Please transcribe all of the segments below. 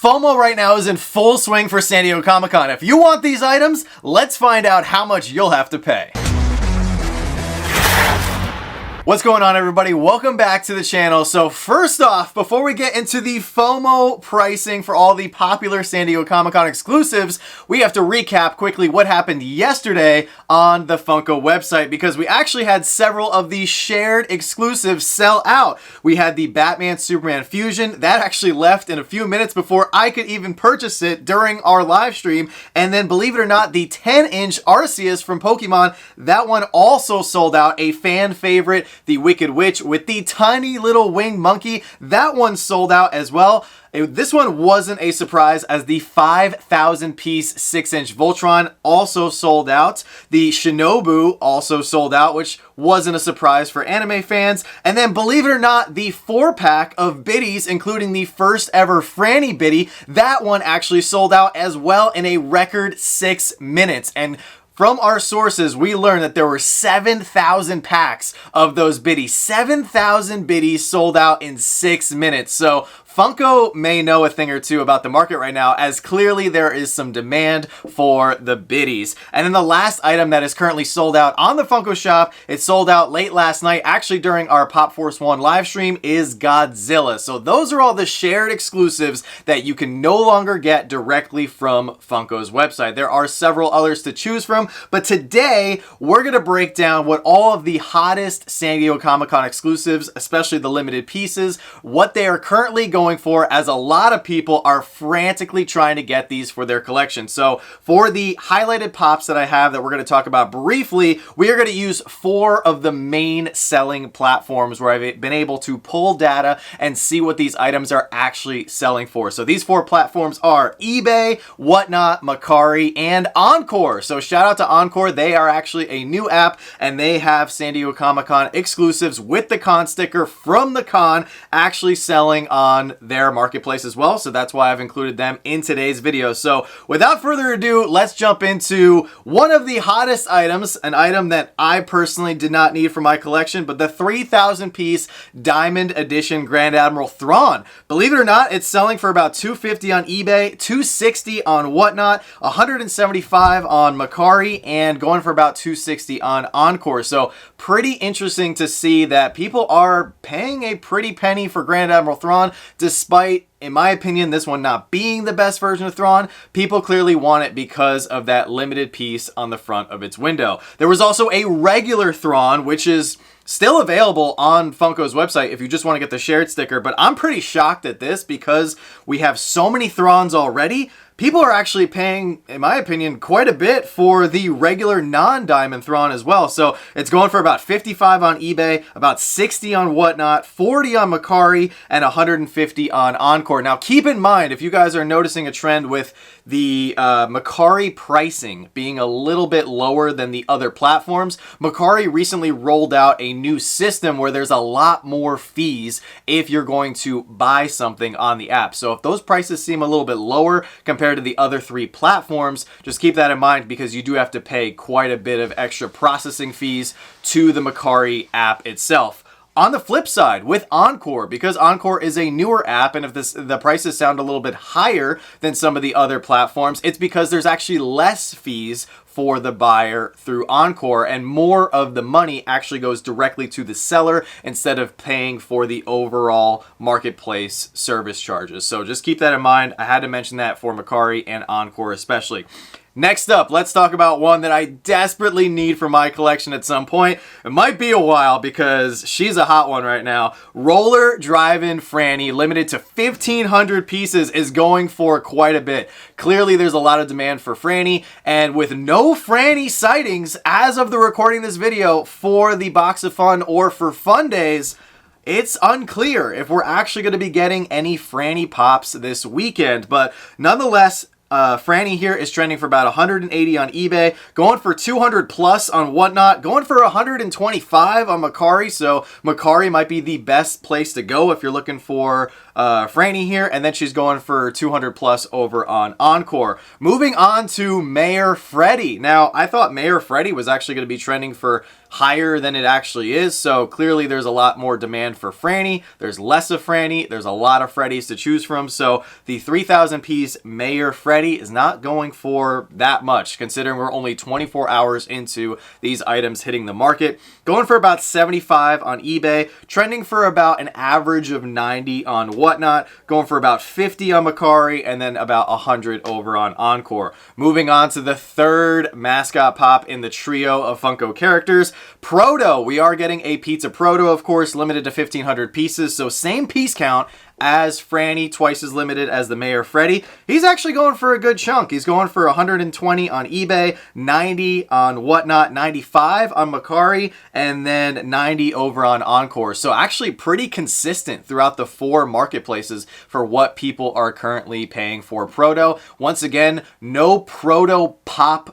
FOMO right now is in full swing for San Diego Comic-Con. If you want these items, let's find out how much you'll have to pay. What's going on, everybody? Welcome back to the channel. So first off, before we get into the FOMO pricing for all the popular San Diego Comic-Con exclusives, we have to recap quickly what happened yesterday on the Funko website, because we actually had several of the shared exclusives sell out. We had the Batman Superman Fusion that actually left in a few minutes before I could even purchase it during our live stream. And then, believe it or not, the 10-inch Arceus from Pokemon, that one also sold out. A fan favorite, the Wicked Witch with the tiny little winged monkey, that one sold out as well. This one wasn't a surprise, as the 5,000 piece 6-inch Voltron also sold out. The Shinobu also sold out, which wasn't a surprise for anime fans. And then, believe it or not, the 4-pack of biddies, including the first ever Franny biddy, that one actually sold out as well in a record 6 minutes. And from our sources, we learned that there were 7,000 packs of those biddies. 7,000 biddies sold out in 6 minutes. So Funko may know a thing or two about the market right now, as clearly there is some demand for the biddies. And then the last item that is currently sold out on the Funko shop, it sold out late last night, actually during our Pop Fource One live stream, is Godzilla. So those are all the shared exclusives that you can no longer get directly from Funko's website. There are several others to choose from, but today we're going to break down what all of the hottest San Diego Comic-Con exclusives, especially the limited pieces, what they are currently going for, as a lot of people are frantically trying to get these for their collection. So for the highlighted pops that I have that we're going to talk about briefly, we are going to use 4 of the main selling platforms where I've been able to pull data and see what these items are actually selling for. So these 4 platforms are eBay, Whatnot, Mercari, and Encore. So shout out to Encore. They are actually a new app, and they have San Diego Comic-Con exclusives with the con sticker from the con actually selling on their marketplace as well. So that's why I've included them in today's video. So without further ado, let's jump into one of the hottest items, an item that I personally did not need for my collection, but the 3,000 piece Diamond Edition Grand Admiral Thrawn. Believe it or not, it's selling for about $250 on eBay, $260 on Whatnot, $175 on Mercari, and going for about $260 on Encore. So pretty interesting to see that people are paying a pretty penny for Grand Admiral Thrawn, despite, in my opinion, this one not being the best version of Thrawn. People clearly want it because of that limited piece on the front of its window. There was also a regular Thrawn, which is still available on Funko's website if you just want to get the shared sticker, but I'm pretty shocked at this because we have so many Thrawns already. People are actually paying, in my opinion, quite a bit for the regular non-diamond Thrawn as well. So it's going for about $55 on eBay, about $60 on Whatnot, $40 on Mercari, and $150 on Encore. Now keep in mind, if you guys are noticing a trend with the Mercari pricing being a little bit lower than the other platforms, Mercari recently rolled out a new system where there's a lot more fees if you're going to buy something on the app. So if those prices seem a little bit lower compared to the other 3 platforms, just keep that in mind, because you do have to pay quite a bit of extra processing fees to the Mercari app itself. On the flip side, with Encore, because Encore is a newer app, and if the prices sound a little bit higher than some of the other platforms, it's because there's actually less fees for the buyer through Encore, and more of the money actually goes directly to the seller instead of paying for the overall marketplace service charges. So just keep that in mind. I had to mention that for Mercari and Encore especially. Next up, let's talk about one that I desperately need for my collection at some point. It might be a while because she's a hot one right now. Roller Drive-In Franny, limited to 1,500 pieces, is going for quite a bit. Clearly, there's a lot of demand for Franny, and with no Franny sightings as of the recording of this video for the Box of Fun or for Fun Days, it's unclear if we're actually going to be getting any Franny Pops this weekend. But nonetheless, Franny here is trending for about $180 on eBay, going for $200 plus on Whatnot, going for $125 on Mercari. So Mercari might be the best place to go if you're looking for Franny here, and then she's going for $200 plus over on Encore. Moving on to Mayor Freddy. Now, I thought Mayor Freddy was actually going to be trending for higher than it actually is. So clearly there's a lot more demand for Franny. There's less of Franny. There's a lot of Freddys to choose from. So the 3,000 piece Mayor Freddy is not going for that much, considering we're only 24 hours into these items hitting the market. Going for about 75 on eBay, trending for about an average of 90 on Whatnot, going for about 50 on Macari, and then about 100 over on Encore. Moving on to the third mascot pop in the trio of Funko characters, Proto. We are getting a Pizza Proto, of course, limited to 1,500 pieces, so same piece count as Franny, twice as limited as the Mayor Freddy. He's actually going for a good chunk. He's going for 120 on eBay, 90 on Whatnot, 95 on Macari, and then 90 over on Encore. So actually pretty consistent throughout the 4 marketplaces for what people are currently paying for Proto. Once again, no Proto Pops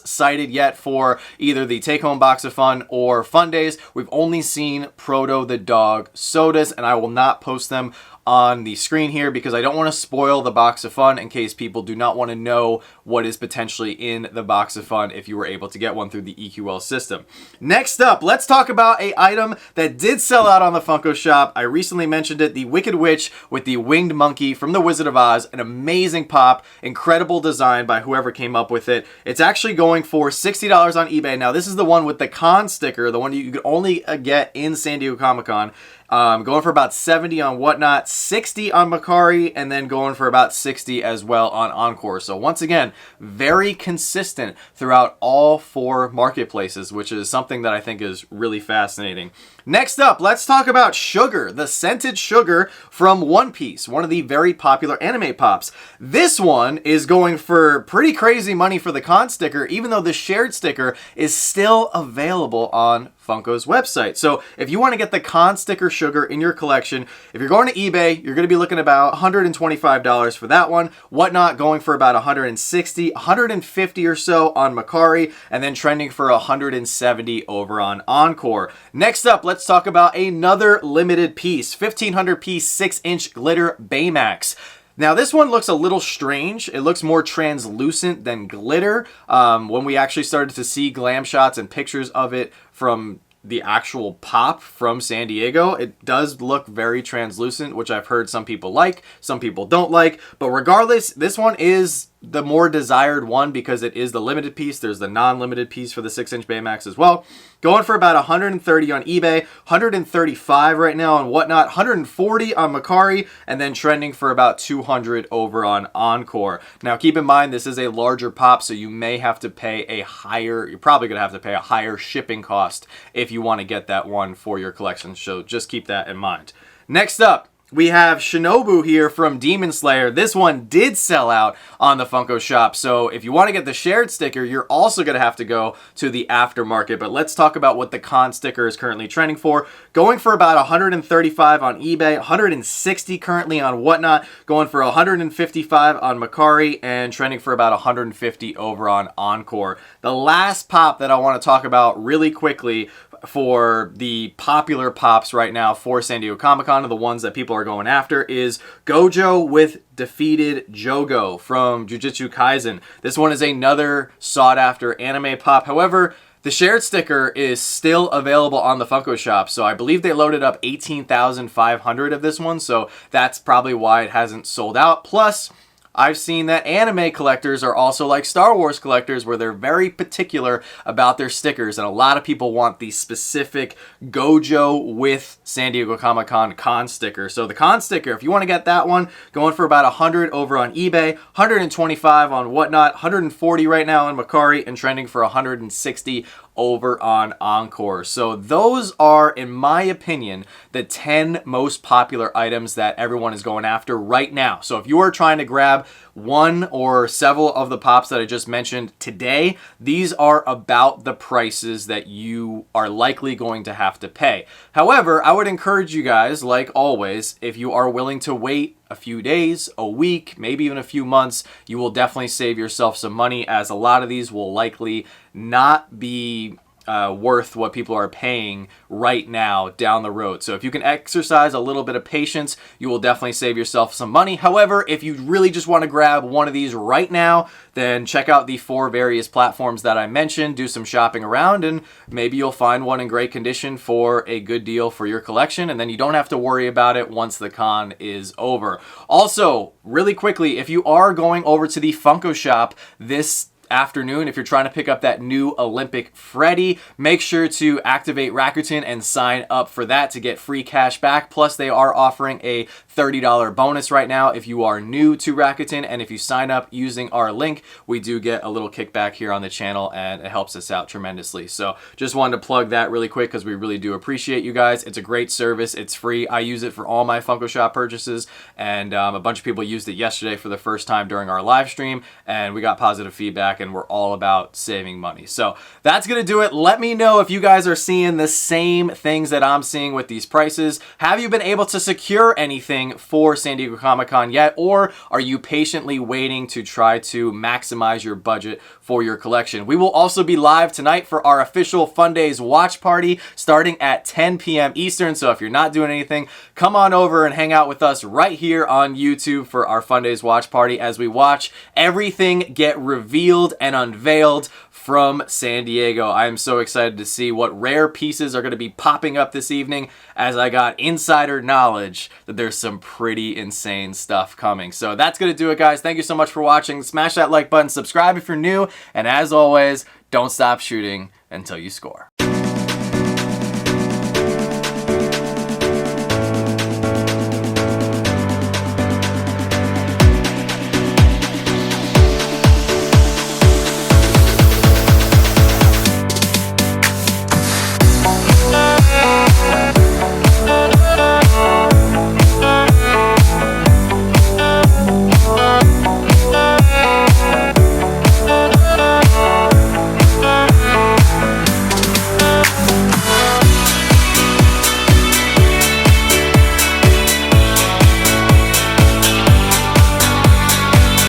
cited yet for either the take-home box of fun or fun days. We've only seen Proto the dog sodas, and I will not post them on the screen here because I don't want to spoil the box of fun in case people do not want to know what is potentially in the box of fun if you were able to get one through the EQL system. Next up, let's talk about an item that did sell out on the Funko shop. I recently mentioned it, the Wicked Witch with the winged monkey from The Wizard of Oz. An amazing pop, incredible design by whoever came up with it. It's actually going for $60 on eBay. Now, this is the one with the con sticker, the one you could only get in San Diego Comic-Con. Going for about 70 on Whatnot, 60 on Macari, and then going for about 60 as well on Encore. So once again, very consistent throughout all 4 marketplaces, which is something that I think is really fascinating. Next up, let's talk about Sugar, the scented sugar from One Piece, one of the very popular anime pops. This one is going for pretty crazy money for the con sticker, even though the shared sticker is still available on Funko's website. So if you want to get the con sticker Sugar in your collection, if you're going to eBay, you're going to be looking about $125 for that one. Whatnot going for about $160, $150 or so on Macari, and then trending for $170 over on Encore. Next up, let's talk about another limited piece, 1,500 piece 6-inch glitter Baymax. Now, this one looks a little strange. It looks more translucent than glitter. When we actually started to see glam shots and pictures of it from the actual pop from San Diego, it does look very translucent, which I've heard some people like, some people don't like. But regardless, this one is the more desired one because it is the limited piece. There's the non-limited piece for the 6-inch Baymax as well. Going for about 130 on eBay, 135 right now on Whatnot, 140 on Macari, and then trending for about 200 over on Encore. Now, keep in mind, this is a larger pop, so you may have to pay a higher, you're probably going to have to pay a higher shipping cost if you want to get that one for your collection. So just keep that in mind. Next up, we have Shinobu here from Demon Slayer. This one did sell out on the Funko shop, so if you want to get the shared sticker, you're also going to have to go to the aftermarket. But let's talk about what the con sticker is currently trending for. Going for about 135 on eBay, 160 currently on Whatnot, going for 155 on Macari, and trending for about 150 over on Encore. The last pop that I want to talk about really quickly for the popular pops right now for San Diego Comic-Con, the ones that people are going after, is Gojo with defeated Jogo from Jujutsu Kaisen. This one is another sought-after anime pop. However, the shared sticker is still available on the Funko shop, so I believe they loaded up 18,500 of this one, so that's probably why it hasn't sold out. Plus, I've seen that anime collectors are also like Star Wars collectors, where they're very particular about their stickers, and a lot of people want the specific Gojo with San Diego Comic-Con con sticker. So the con sticker, if you want to get that one, going for about 100 over on eBay, 125 on Whatnot, 140 right now on Macari, and trending for 160 over on Encore. So those are, in my opinion, the 10 most popular items that everyone is going after right now. So if you are trying to grab one or several of the pops that I just mentioned today, these are about the prices that you are likely going to have to pay. However, I would encourage you guys, like always, if you are willing to wait a few days, a week, maybe even a few months, you will definitely save yourself some money, as a lot of these will likely not be worth what people are paying right now down the road. So if you can exercise a little bit of patience, you will definitely save yourself some money. However, if you really just want to grab one of these right now, then check out the 4 various platforms that I mentioned, do some shopping around, and maybe you'll find one in great condition for a good deal for your collection, and then you don't have to worry about it once the con is over. Also, really quickly, if you are going over to the Funko shop this afternoon, if you're trying to pick up that new Olympic Freddy, make sure to activate Rakuten and sign up for that to get free cash back. Plus, they are offering a $30 bonus right now if you are new to Rakuten, and if you sign up using our link, we do get a little kickback here on the channel, and it helps us out tremendously. So just wanted to plug that really quick because we really do appreciate you guys. It's a great service. It's free. I use it for all my Funko Shop purchases, and a bunch of people used it yesterday for the first time during our live stream, and we got positive feedback, and we're all about saving money. So that's gonna do it. Let me know if you guys are seeing the same things that I'm seeing with these prices. Have you been able to secure anything for San Diego Comic-Con yet, or are you patiently waiting to try to maximize your budget for your collection? We will also be live tonight for our official Fun Days watch party starting at 10 p.m. Eastern, so if you're not doing anything, come on over and hang out with us right here on YouTube for our Fun Days watch party as we watch everything get revealed and unveiled from San Diego. I am so excited to see what rare pieces are going to be popping up this evening, as I got insider knowledge that there's some pretty insane stuff coming. So that's going to do it, guys. Thank you so much for watching. Smash that like button, subscribe if you're new, and as always, don't stop shooting until you score.